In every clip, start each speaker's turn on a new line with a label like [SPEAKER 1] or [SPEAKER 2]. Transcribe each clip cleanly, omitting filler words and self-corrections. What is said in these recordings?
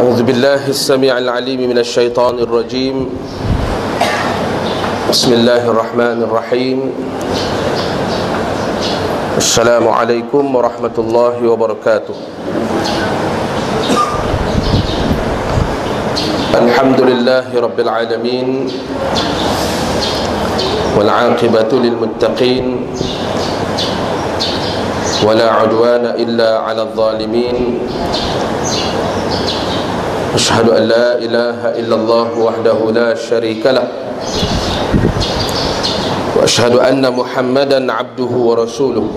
[SPEAKER 1] أعوذ بالله السميع العليم من الشيطان الرجيم. بسم الله الرحمن الرحيم. السلام عليكم ورحمة الله وبركاته. الحمد لله رب العالمين، والعاقبة للمتقين، ولا عدوان إلا على الظالمين. أشهد أن لا إله إلا الله وحده لا شريك له، وأشهد أن محمدا عبده ورسوله.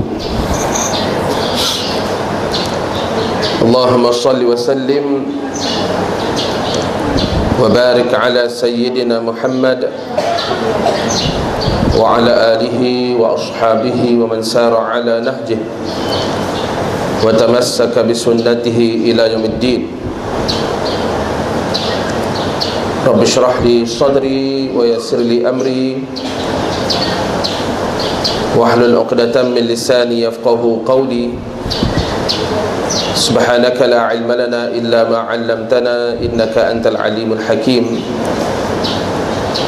[SPEAKER 1] اللهم صل وسلم وبارك على سيدنا محمد وعلى آله وأصحابه ومن سار على نهجه وتمسك بسنته إلى يوم الدين. رب اشرح لي صدري ويسر لي أمري واحلل عقدة من لساني يفقه قولي. سبحانك لا علم لنا إلا ما علمتنا إنك أنت العليم الحكيم.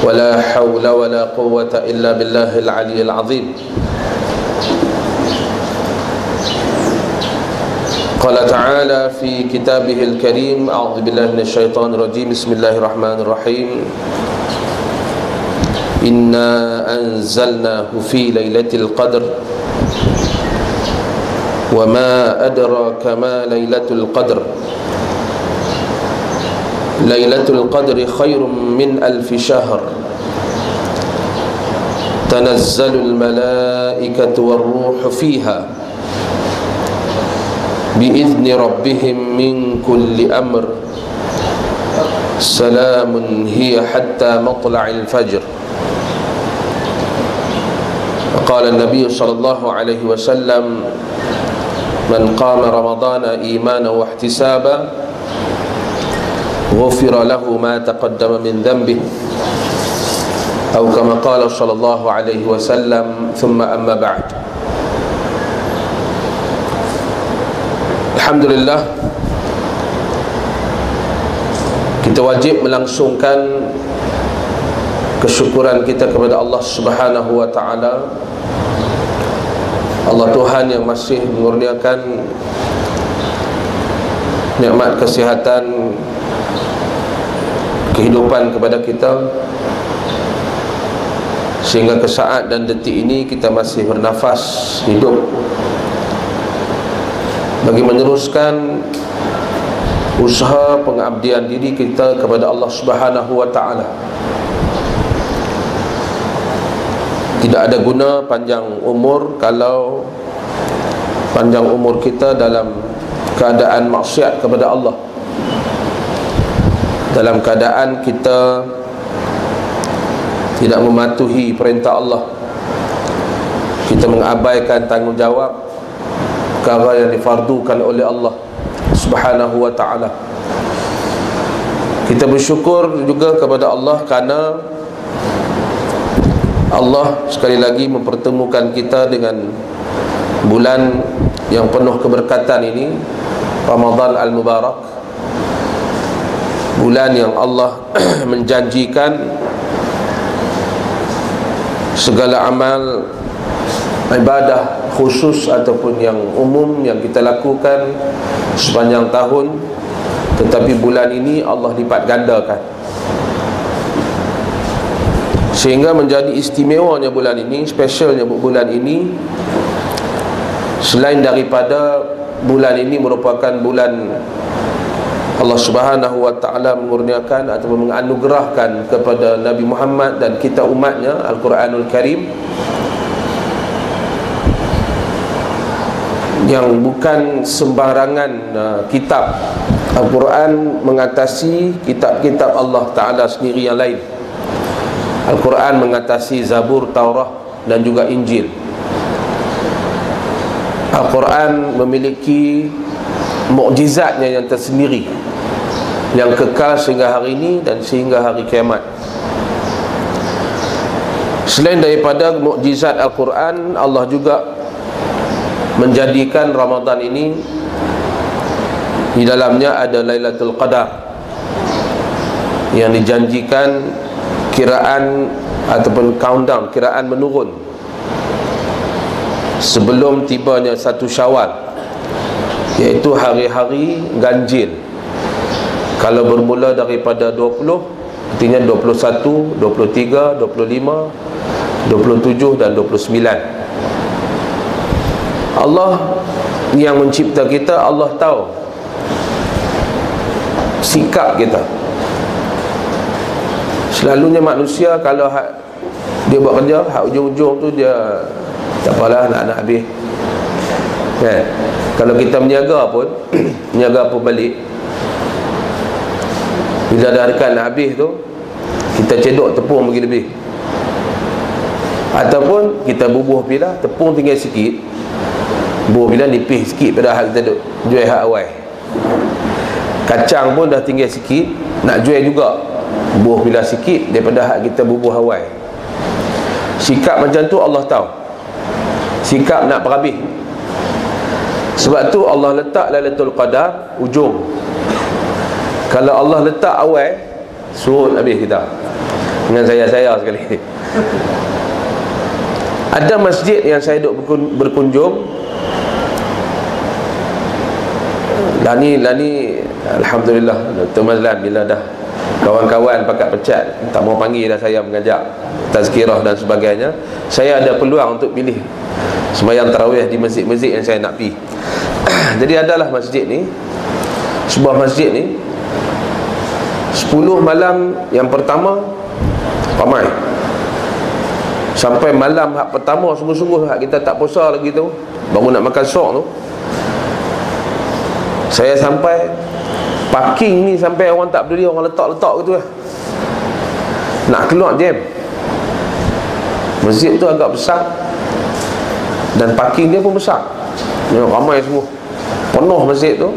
[SPEAKER 1] ولا حول ولا قوة إلا بالله العلي العظيم. قال تعالى في كتابه الكريم: أعوذ بالله من الشيطان الرجيم. بسم الله الرحمن الرحيم. إنا أنزلناه في ليلة القدر وما أدراك ما ليلة القدر. ليلة القدر خير من 1000 شهر. تنزل الملائكة والروح فيها بإذن ربهم من كل أمر. سلام هي حتى مطلع الفجر. قال النبي صلى الله عليه وسلم: من قام رمضان إيمانا واحتسابا غفر له ما تقدم من ذنبه، أو كما قال صلى الله عليه وسلم. ثم أما بعد. Alhamdulillah, kita wajib melangsungkan kesyukuran kita kepada Allah Subhanahu wa ta'ala. Allah Tuhan yang masih mengurniakan nikmat kesihatan, kehidupan kepada kita, sehingga ke saat dan detik ini kita masih bernafas hidup bagi meneruskan usaha pengabdian diri kita kepada Allah Subhanahu wa ta'ala. Tidak ada guna panjang umur kalau panjang umur kita dalam keadaan maksiat kepada Allah, dalam keadaan kita tidak mematuhi perintah Allah, kita mengabaikan tanggungjawab perkara yang difardukan oleh Allah Subhanahu wa ta'ala. Kita bersyukur juga kepada Allah kerana Allah sekali lagi mempertemukan kita dengan bulan yang penuh keberkatan ini, Ramadan Al-Mubarak, bulan yang Allah menjanjikan segala amal ibadah khusus ataupun yang umum yang kita lakukan sepanjang tahun, tetapi bulan ini Allah lipat gandakan, sehingga menjadi istimewanya bulan ini, spesialnya bulan ini. Selain daripada bulan ini merupakan bulan Allah Subhanahu wa ta'ala mengurniakan atau menganugerahkan kepada Nabi Muhammad dan kita umatnya Al-Quranul Karim, yang bukan sembarangan kitab. Al-Quran mengatasi kitab-kitab Allah Ta'ala sendiri yang lain. Al-Quran mengatasi Zabur, Taurah dan juga Injil. Al-Quran memiliki mukjizatnya yang tersendiri, yang kekal sehingga hari ini dan sehingga hari kiamat. Selain daripada mukjizat Al-Quran, Allah juga menjadikan Ramadan ini Di dalamnya ada Lailatul Qadar yang dijanjikan kiraan ataupun countdown, kiraan menurun sebelum tibanya 1 Syawal, iaitu hari-hari ganjil. Kalau bermula daripada 20, artinya 21, 23, 25, 27 dan 29. Allah yang mencipta kita, Allah tahu sikap kita. Selalunya manusia kalau dia buat kerja, ujung-ujung tu dia tak apalah, nak habis kan? Kalau kita meniaga pun meniaga pun balik, bila dah dekat nak habis tu, kita cedok tepung bagi lebih, ataupun kita bubuh pilah, tepung tinggal sikit, bubuh pilah nipis sikit pada hak kita duk jual hak awal. Kacang pun dah tinggal sikit, nak jual juga, bubuh pilah sikit daripada hak kita bubuh awal. Sikap macam tu Allah tahu, sikap nak berhabis. Sebab tu Allah letak Lailatul Qadar ujung. Kalau Allah letak awal, surut habis kita dengan saya sekali. Ada masjid yang saya duk berkunjung. Lani alhamdulillah, Dr. Mazlan bila dah kawan-kawan pakat pecat, tak mau panggil dah saya mengajak tazkirah dan sebagainya, saya ada peluang untuk pilih sembahyang tarawih di masjid-masjid yang saya nak pergi. Jadi adalah masjid ni, sebuah masjid ni 10 malam yang pertama ramai, sampai malam hak pertama sungguh-sungguh hak kita tak puasa lagi tu, baru nak makan sok tu, saya sampai parking ni sampai orang tak peduli, orang letak-letak gitu lah, nak keluar jam. Masjid tu agak besar dan parking dia pun besar, ramai semua, penuh masjid tu.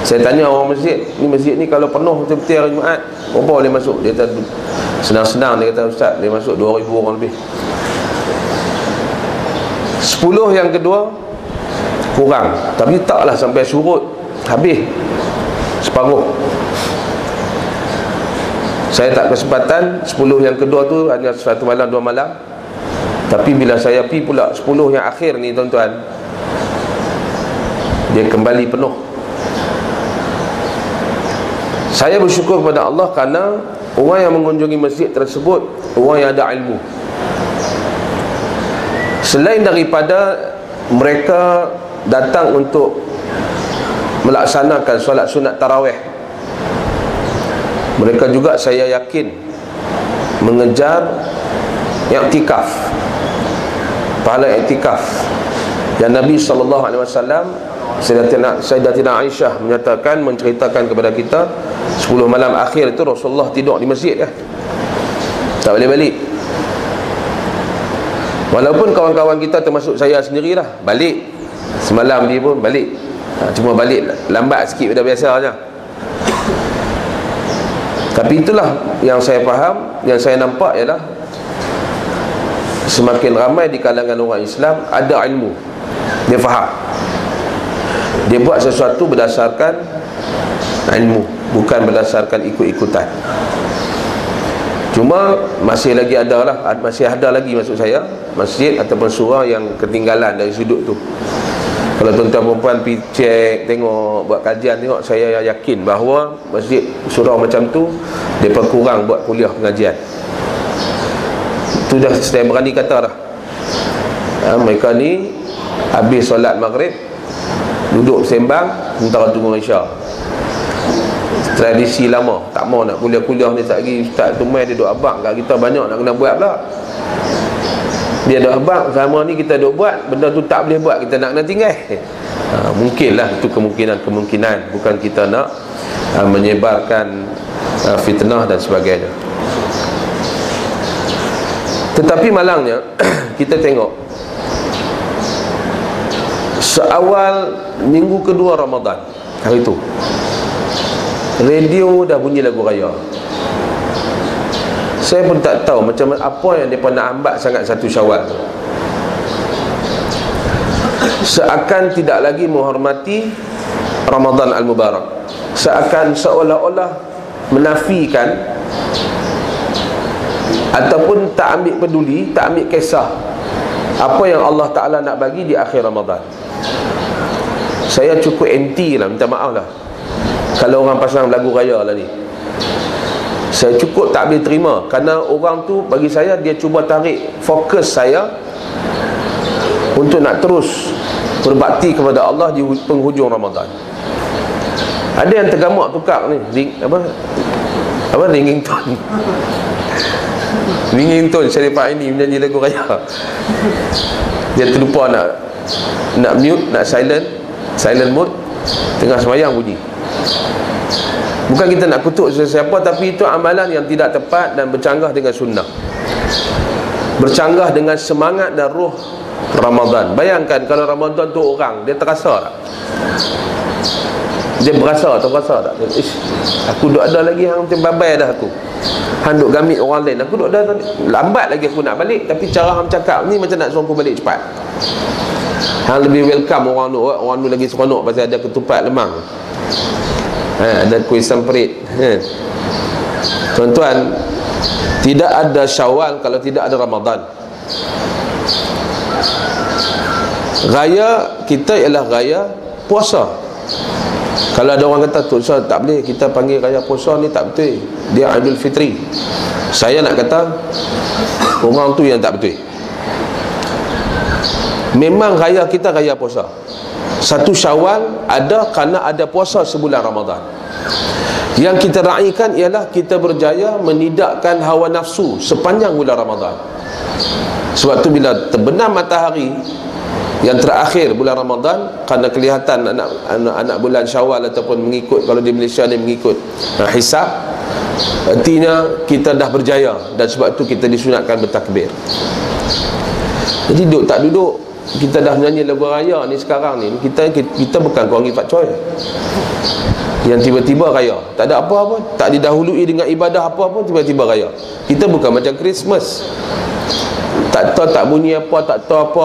[SPEAKER 1] Saya tanya orang masjid ni kalau penuh betul-betul hari Jumaat, berapa boleh masuk? Dia kata senang-senang, dia kata ustaz, dia masuk 2,000 orang lebih. 10 yang kedua kurang, tapi taklah sampai surut habis separuh. Saya tak kesempatan 10 yang kedua tu, hanya 1 malam 2 malam. Tapi bila saya pergi pula 10 yang akhir ni tuan-tuan, dia kembali penuh. Saya bersyukur kepada Allah kerana orang yang mengunjungi masjid tersebut orang yang ada ilmu. Selain daripada mereka datang untuk melaksanakan solat sunat tarawih, mereka juga saya yakin mengejar i'tikaf, pahala i'tikaf. Dan Nabi SAW, Sayyidatina Aisyah menyatakan, menceritakan kepada kita 10 malam akhir itu Rasulullah tidur di masjid kan, tak boleh balik. Walaupun kawan-kawan kita termasuk saya sendirilah balik semalam, dia pun balik, cuma balik lambat sikit daripada biasa saja. Tapi itulah yang saya faham, yang saya nampak ialah semakin ramai di kalangan orang Islam ada ilmu, dia faham, dia buat sesuatu berdasarkan ilmu, bukan berdasarkan ikut-ikutan. Cuma masih lagi ada lah, masih ada lagi maksud saya, masjid ataupun surau yang ketinggalan dari sudut tu. Kalau tuan-tuan perempuan pergi cek, tengok, buat kajian, tengok, saya yakin bahawa masjid surau macam tu mereka kurang buat kuliah pengajian. Itu dah saya berani kata dah. Mereka ni habis solat maghrib duduk sembang sementara tunggu Isya. Tradisi lama, tak mau nak kuliah-kuliah ni tak lagi. Ustaz tu mai dia duk abang kat kita, banyak nak kena buat pula. Dia duk abang, sama ni kita duk buat, benda tu tak boleh buat, kita nak kena tinggal. Mungkinlah itu kemungkinan, bukan kita nak menyebarkan fitnah dan sebagainya. Tetapi malangnya kita tengok seawal minggu kedua Ramadan, hari itu radio dah bunyi lagu raya. Saya pun tak tahu macam apa yang mereka nak hambat sangat 1 Syawal. Seakan tidak lagi menghormati Ramadan Al-Mubarak, seakan seolah-olah menafikan ataupun tak ambil peduli, tak ambil kisah apa yang Allah Ta'ala nak bagi di akhir Ramadan. Saya cukup anti lah, minta maaf lah kalau orang pasang lagu raya lah ni. Saya cukup tak boleh terima, kerana orang tu bagi saya, dia cuba tarik fokus saya untuk nak terus berbakti kepada Allah di penghujung Ramadan. Ada yang tergamak tukar ni ringing tone ringing tone Syarif ini menyanyi lagu raya. Dia terlupa nak mute, nak silent mode, tengah sembahyang bunyi. Bukan kita nak kutuk sesiapa, tapi itu amalan yang tidak tepat dan bercanggah dengan sunnah, bercanggah dengan semangat dan ruh Ramadan. Bayangkan kalau Ramadan tu orang, dia terasa tak? Dia terasa tak? Aku duk ada lagi hang macam babai dah aku. Hang duk gamit orang lain, aku duk ada lambat lagi aku nak balik, tapi cara hang cakap ni macam nak suruh aku balik cepat. Hang lebih welcome orang tu lagi seronok pasal ada ketupat lemang. Ada kuih semperit. Tuan-tuan, tidak ada Syawal kalau tidak ada Ramadan. Raya kita ialah raya puasa. Kalau ada orang kata, "Tu Ustaz, tak boleh kita panggil raya puasa ni, tak betul, dia Aidil Fitri." Saya nak kata, orang tu yang tak betul. Memang raya kita raya puasa. 1 Syawal ada kerana ada puasa sebulan Ramadan. Yang kita raikan ialah kita berjaya menidakkan hawa nafsu sepanjang bulan Ramadan. Sebab tu bila terbenam matahari yang terakhir bulan Ramadan, kerana kelihatan anak bulan Syawal ataupun mengikut, kalau di Malaysia ni mengikut hisab, artinya kita dah berjaya, dan sebab tu kita disunatkan bertakbir. Jadi tak duduk kita dah menyanyi lagu raya ni sekarang ni, kita bukan Kuang Ifat Choi yang tiba-tiba raya, tak ada apa-apa, tak didahului dengan ibadah apa-apa, tiba-tiba raya. Kita bukan macam Christmas, tak tahu tak bunyi apa, tak tahu apa,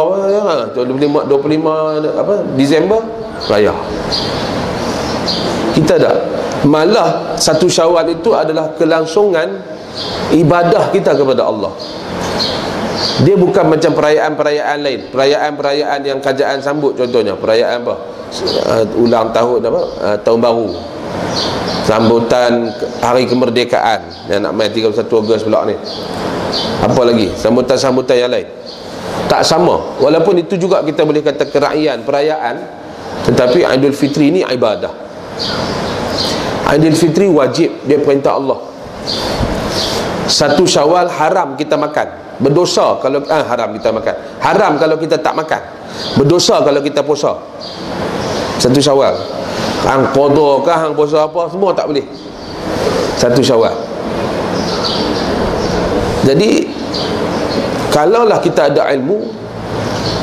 [SPEAKER 1] 25 Disember raya. Kita tak. Malah 1 Syawal itu adalah kelangsungan ibadah kita kepada Allah. Dia bukan macam perayaan-perayaan lain, perayaan-perayaan yang kerajaan sambut. Contohnya perayaan apa, ulang tahun tahun baru, sambutan hari kemerdekaan yang nak main 31 Ogos pula ni, apa lagi sambutan-sambutan yang lain. Tak sama. Walaupun itu juga kita boleh kata keraian, perayaan, tetapi Aidil Fitri ni ibadah. Aidil Fitri wajib, dia perintah Allah. 1 Syawal haram kita makan, berdosa kalau haram kita makan, haram kalau kita tak makan, berdosa kalau kita puasa. 1 Syawal hang qada ke hang puasa apa, semua tak boleh 1 Syawal. Jadi kalaulah kita ada ilmu,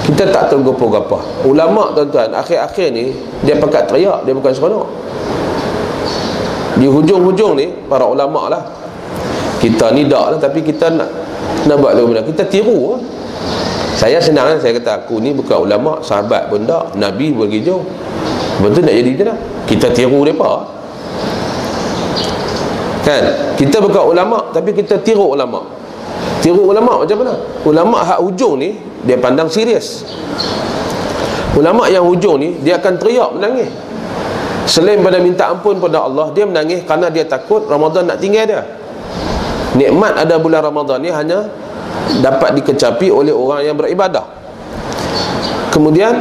[SPEAKER 1] kita tak tergopoh-gopoh. Ulama tuan-tuan, akhir-akhir ni dia pakat teriak, dia bukan seronok. Di hujung-hujung ni para ulama lah, kita ni dak lah, tapi kita nak buat lagu mana, kita tiru. Saya senang kan, saya kata aku ni bukan ulama, sahabat pun tak, Nabi pergi jauh, betul nak jadi macam mana, kita tiru mereka kan. Kita bukan ulama, tapi kita tiru ulama. Tiru ulama macam mana? Ulama hak hujung ni dia pandang serius. Ulama yang hujung ni dia akan teriak, menangis. Selain pada minta ampun pada Allah, dia menangis kerana dia takut Ramadan nak tinggal dia. Nikmat ada bulan Ramadan ni hanya dapat dikecapi oleh orang yang beribadah. Kemudian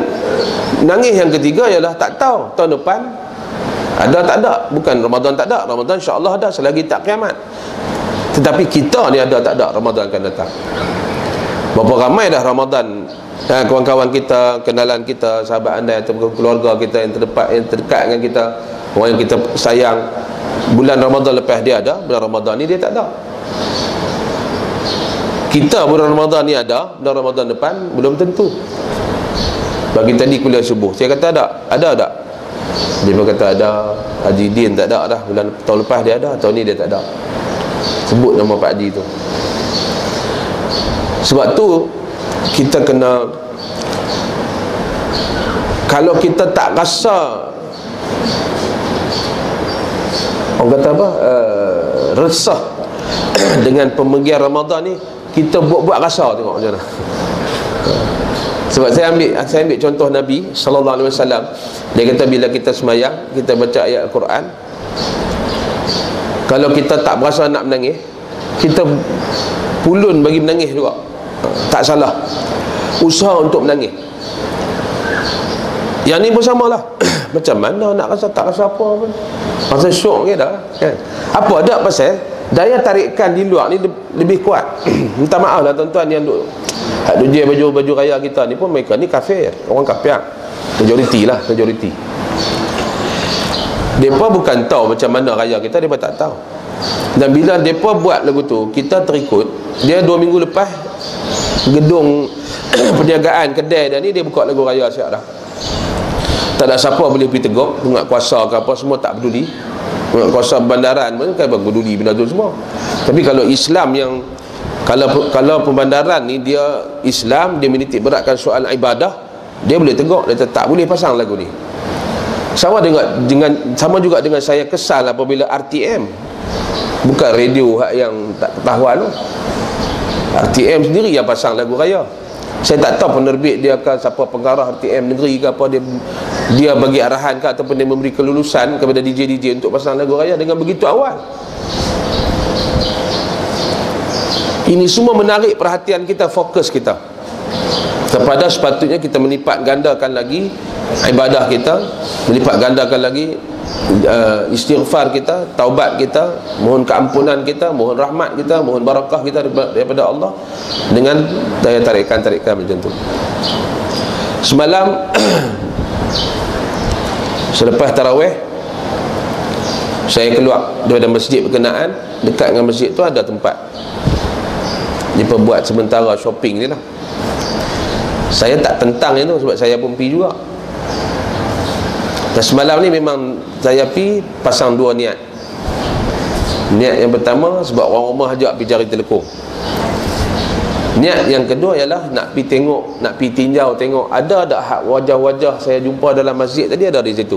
[SPEAKER 1] nangis yang ketiga ialah tak tahu tahun depan ada tak ada. Bukan Ramadan tak ada, Ramadan insya-Allah ada selagi tak kiamat. Tetapi kita ni ada tak ada, Ramadan akan datang. Berapa ramai dah Ramadan, kawan-kawan kita, kenalan kita, sahabat anda atau keluarga kita yang terdekat dengan kita, orang yang kita sayang, bulan Ramadan lepas dia ada, bulan Ramadan ni dia tak ada. Kita bulan Ramadan ni ada, bulan Ramadan depan belum tentu. Bagi tadi kuliah subuh, saya kata ada tak? Dia pun kata ada. Haji Din tak ada dah, bulan tahun lepas dia ada, tahun ni dia tak ada. Sebut nama Pak Haji tu. Sebab tu kita kena, kalau kita tak rasa Orang kata apa, resah dengan pemergian Ramadan ni, kita buat rasa tengok macam mana. Sebab saya ambil contoh Nabi sallallahu alaihi wasallam. Dia kata bila kita semayang, kita baca ayat Al-Quran, kalau kita tak berasa nak menangis, kita pulun bagi menangis juga. Tak salah, usaha untuk menangis. Yang ni pun samalah. Macam mana nak rasa tak rasa apa pun, rasa syok ke dah kan? Apa ada pasal daya tarikan di luar ni lebih kuat. Minta maaf lah tuan-tuan yang duk jual baju raya kita ni pun, mereka ni kafir, orang kafir. Majoriti lah, majoriti. Mereka bukan tahu macam mana raya kita, mereka tak tahu. Dan bila mereka buat lagu tu, kita terikut. Dia 2 minggu lepas, gedung perniagaan kedai dia ni, dia buka lagu raya siap dah. Tak ada siapa boleh pergi tegur. Pengat kuasa ke apa, semua tak peduli. Pengat kuasa bandaran pun kan peduli benda tu semua. Tapi kalau Islam yang, kalau pembandaran ni dia Islam, dia menitik beratkan soal ibadah, dia boleh tegur, dia tak boleh pasang lagu ni. Sama juga dengan saya kesal apabila RTM, bukan radio yang tak ketahuan tu, RTM sendiri yang pasang lagu raya. Saya tak tahu penerbit dia ke siapa, pengarah RTM negeri ke apa, dia bagi arahan ke ataupun dia memberi kelulusan kepada DJ untuk pasang lagu raya dengan begitu awal. Ini semua menarik perhatian kita, fokus kita kepada sepatutnya kita melipat gandakan lagi ibadah kita, melipat gandakan lagi istighfar kita, taubat kita, mohon keampunan kita, mohon rahmat kita, mohon barakah kita daripada Allah dengan daya tarikan macam tu. Semalam selepas tarawih, saya keluar daripada masjid berkenaan. Dekat dengan masjid tu ada tempat dia buat sementara shopping ni lah. Saya tak tentang itu sebab saya pun pergi juga. Dan semalam ni memang saya pergi pasang 2 niat. Niat yang pertama sebab orang rumah ajak pergi cari telekong. Niat yang kedua ialah nak pergi tengok, nak pergi tinjau tengok ada tak wajah-wajah saya jumpa dalam masjid tadi ada di situ.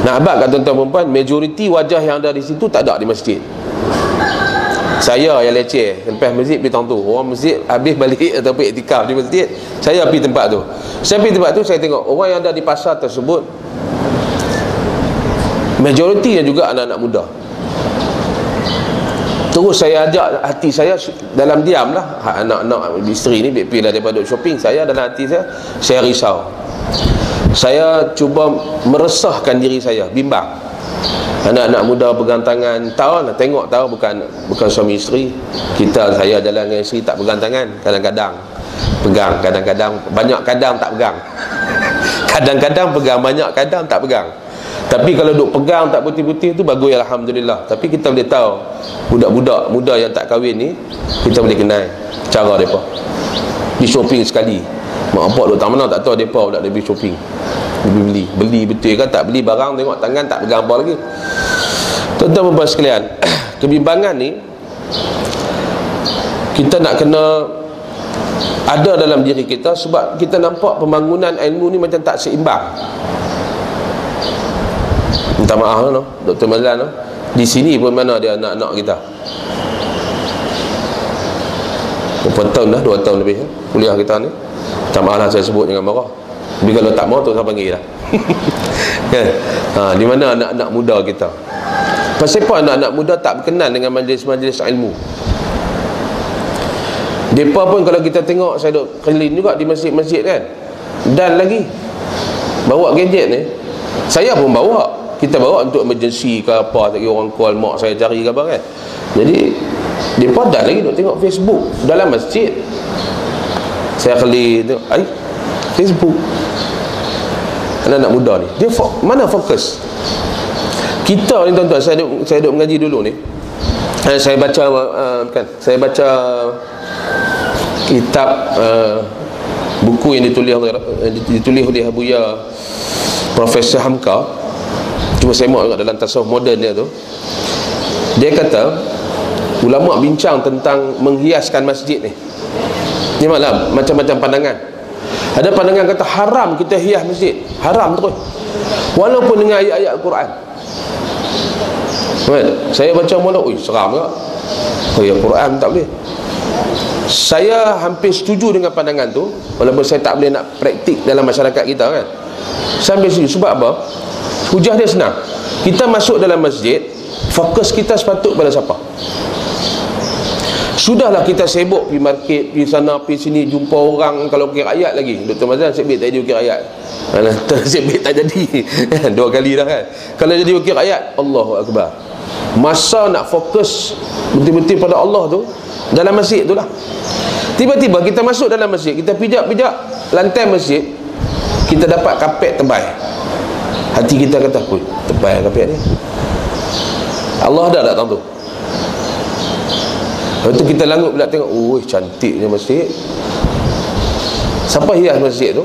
[SPEAKER 1] Nak abad kat tuan-tuan perempuan, majoriti wajah yang ada di situ tak ada di masjid. Saya yang leceh, lepas masjid pergi tahun tu, orang masjid habis balik ataupun iktikaf di masjid, saya pergi tempat tu. Saya pergi tempat tu, saya tengok orang yang ada di pasar tersebut, majoritinya juga anak-anak muda. Terus saya ajak hati saya dalam diam lah, anak-anak isteri ni bila daripada shopping, saya dalam hati saya risau. Saya cuba meresahkan diri saya, bimbang. Anak-anak muda pegang tangan, tahu lah, tengok tahu bukan suami isteri. Saya jalan dengan isteri tak pegang tangan, kadang-kadang pegang, kadang-kadang banyak, kadang tak pegang. Kadang-kadang pegang banyak, kadang tak pegang. Tapi kalau duk pegang tak putih-putih tu bagus, alhamdulillah. Tapi kita boleh tahu budak-budak muda yang tak kahwin ni, kita boleh kenal cara depa. Di shopping sekali, mak bapak duk tak mana tak tahu depa pula dia pergi shopping. Beli betul kan, tak beli barang, tengok tangan tak pegang apa lagi. Tuan-tuan dan sekalian, kebimbangan ni kita nak kena ada dalam diri kita, sebab kita nampak pembangunan ilmu ni macam tak seimbang. Minta maaf no, Dr. Mazlan no. Di sini pun mana dia anak-anak kita, berapa tahun dah, 2 tahun lebih kuliah kita ni. Minta maaf lah saya sebut, jangan marah. Tapi kalau tak mau tu saya panggil lah. Di mana anak-anak muda kita? Pasal apa anak-anak muda tak berkenan dengan majlis-majlis ilmu? Mereka pun kalau kita tengok, saya duduk keliling juga di masjid-masjid kan, dan lagi bawa gadget ni. Saya pun bawa, kita bawa untuk emergency ke apa, lagi orang call mak saya cari ke apa kan. Jadi mereka dan lagi duduk tengok Facebook dalam masjid. Saya keliling tengok, Facebook. Anak-anak muda ni, dia mana fokus? Kita ni tuan-tuan, saya duduk mengaji dulu ni, saya baca saya baca kitab buku yang ditulis oleh Buya Profesor Hamka. Cuba saya mahu dalam tasawuf moden dia tu, dia kata ulama bincang tentang menghiaskan masjid ni. Ni malah macam-macam pandangan. Ada pandangan kata haram kita hias masjid, haram terus, walaupun dengan ayat-ayat Al-Quran. Saya baca mula, seram tak? Al-Quran tak boleh. Saya hampir setuju dengan pandangan tu, walaupun saya tak boleh nak praktik dalam masyarakat kita kan. Saya hampir setuju. Sebab apa? Hujah dia senang. Kita masuk dalam masjid, fokus kita sepatut pada siapa? Sudahlah kita sibuk pergi market, pergi sana, pergi sini, jumpa orang. Kalau kira ayat lagi, Dr. Mazlan sebab tak jadi ukir ayat. Sebab tak jadi dua kali dah kan. Kalau jadi ukir ayat, Allahu Akbar. Masa nak fokus betul-betul pada Allah tu dalam masjid tu lah. Tiba-tiba kita masuk dalam masjid, kita pijak-pijak lantai masjid, kita dapat kapet tebal. Hati kita kata, tebal kapet ni. Allah dah tak tahu tu. Lepas tu kita langut pula tengok, cantiknya masjid. Siapa hias masjid tu?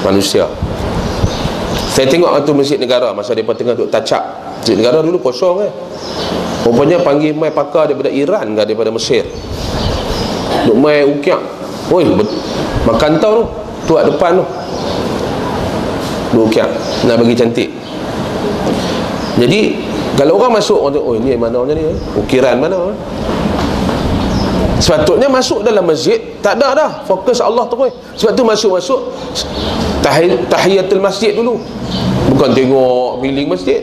[SPEAKER 1] Manusia. Saya tengok tu Masjid Negara, masa mereka tengah duk touch up. Masjid Negara dulu kosong kan. Rupanya panggil mai pakar daripada Iran ke daripada Mesir. Duk mai ukiak. Makan tau tu, tuat depan tu. Duk ukiak, nak bagi cantik. Jadi kalau orang masuk, orang tengok, ni mana macam ni? Ukiran mana? Sepatutnya masuk dalam masjid, tak ada dah, fokus Allah terus. Sebab tu masuk-masuk tahiyatul masjid dulu, bukan tengok keliling masjid.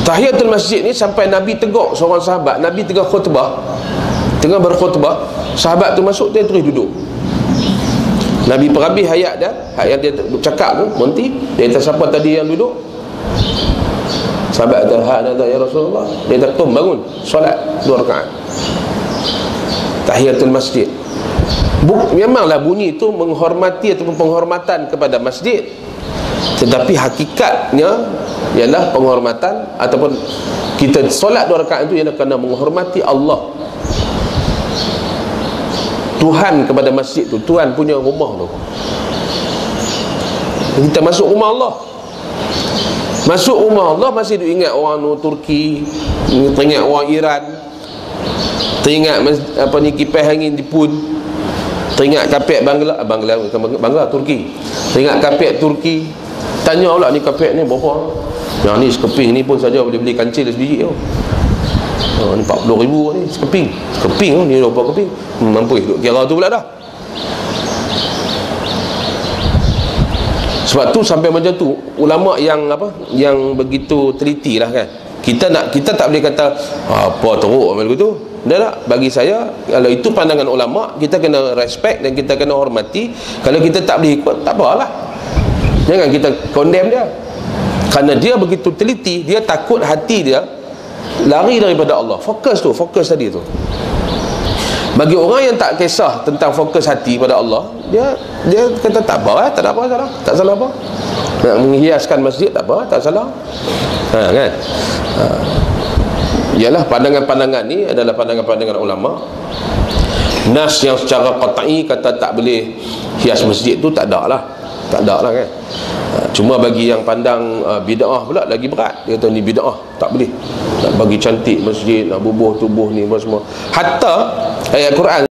[SPEAKER 1] Tahiyatul masjid ni sampai Nabi tegur seorang sahabat. Nabi tengah khutbah, tengah berkhutbah, sahabat tu masuk, dia terus duduk. Nabi perhabis hayat dia cakap tu, berhenti. Dia kata, siapa tadi yang duduk? Sahabat kata, ya Rasulullah. Dia kata, bangun, solat 2 rakaat tahiyatul masjid. Memanglah bunyi itu menghormati ataupun penghormatan kepada masjid, tetapi hakikatnya ialah penghormatan ataupun kita solat 2 rakaat itu ialah kerana menghormati Allah, Tuhan kepada masjid tu, Tuhan punya rumah tu. Kita masuk rumah Allah. Masuk rumah Allah masih ingat orang Turki, teringat orang Iran, teringat kipas angin di Pun, teringat kapet Bangla Turki, teringat kapet Turki. Tanya pula, ni kapet ni berapa? Yang ni sekeping ni pun saja boleh beli kancil sebiji tu. Ni 40,000 ni sekeping. Sekeping tu ni 20 keping. Mampu duk kira tu pula dah. Sebab tu sampai macam tu ulama yang begitu teliti lah kan. Kita tak boleh kata apa teruk amal begitu. Dah tak? Bagi saya, kalau itu pandangan ulama, kita kena respect dan kita kena hormati. Kalau kita tak boleh ikut, tak apalah. Jangan kita condemn dia. Kerana dia begitu teliti, dia takut hati dia lari daripada Allah. Fokus tadi tu. Bagi orang yang tak kisah tentang fokus hati pada Allah, dia kata tak apa, tak ada apa salah, tak salah apa. Nak menghiaskan masjid tak apa, tak salah. Kan? Ialah pandangan-pandangan ni adalah pandangan-pandangan ulama. Nas yang secara qat'i kata tak boleh hias masjid tu tak ada lah kan. Cuma bagi yang pandang bid'ah pula lagi berat. Dia kata ni bid'ah, tak boleh nak bagi cantik masjid, nak bubuh tubuh ni semua. Hatta ayat Quran